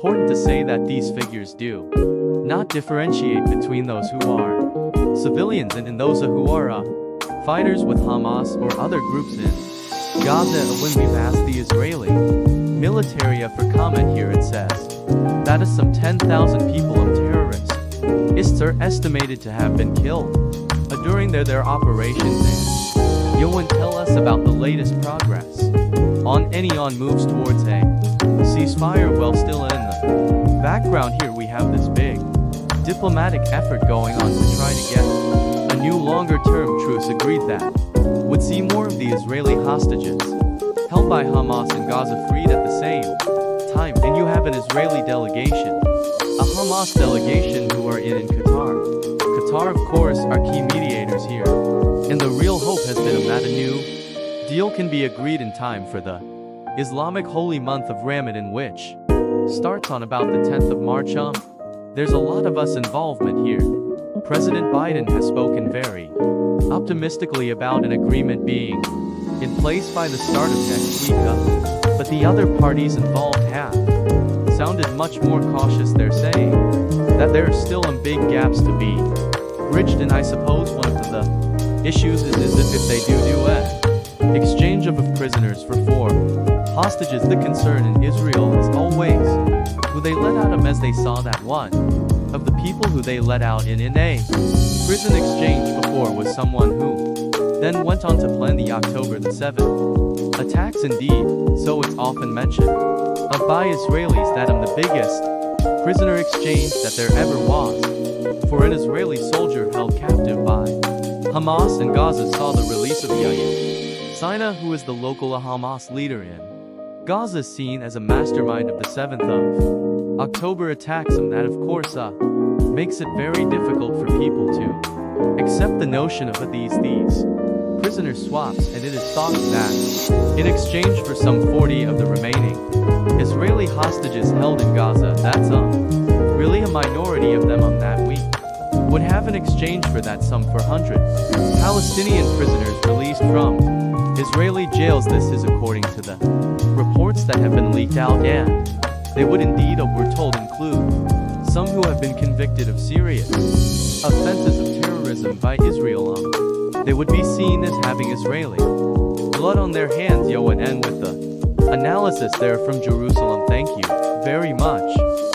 important to say that these figures do not differentiate between those who are civilians and those who are fighters with Hamas or other groups in Gaza. When we've asked the Israeli military for comment here, it says that some 10,000 people and terrorists are estimated to have been killed during their operations. And Yohan, tell us about the latest progress on any moves towards a ceasefire. Well, still in the background here we have this big diplomatic effort going on to try to get a new longer-term truce agreed that would see more of the Israeli hostages held by Hamas in Gaza freed at the same time. And you have an Israeli delegation, a Hamas delegation who are in Qatar. Qatar, of course, are key mediators here. And the real hope has been that a new deal can be agreed in time for the Islamic holy month of Ramadan, which starts on about the 10th of March. There's a lot of us involvement here. President Biden has spoken very optimistically about an agreement being in place by the start of next week, but the other parties involved have sounded much more cautious. They're saying that there are still big gaps to be bridged, and I suppose one of the issues is if they do an exchange of prisoners for 4 hostages. The concern in Israel is always who they let out as they saw that one of the people who they let out in a prison exchange before was someone who then went on to plan the October the 7th attacks. Indeed, so it's often mentioned by Israelis that the biggest prisoner exchange that there ever was for an Israeli soldier held captive by Hamas in Gaza saw the release of Yair Sina, who is the local Hamas leader in Gaza, seen as a mastermind of the 7th of October attacks, and that of course makes it very difficult for people to accept the notion of these prisoner swaps. And it is thought that in exchange for some 40 of the remaining Israeli hostages held in Gaza, that's really a minority of them that week, would have an exchange for that sum for 100 Palestinian prisoners released from Israeli jails. This is according to the reports that have been leaked out, and they would indeed, we're told, include some who have been convicted of serious offenses of terrorism by Israel. They would be seen as having Israeli blood on their hands. And with the analysis there from Jerusalem. Thank you very much.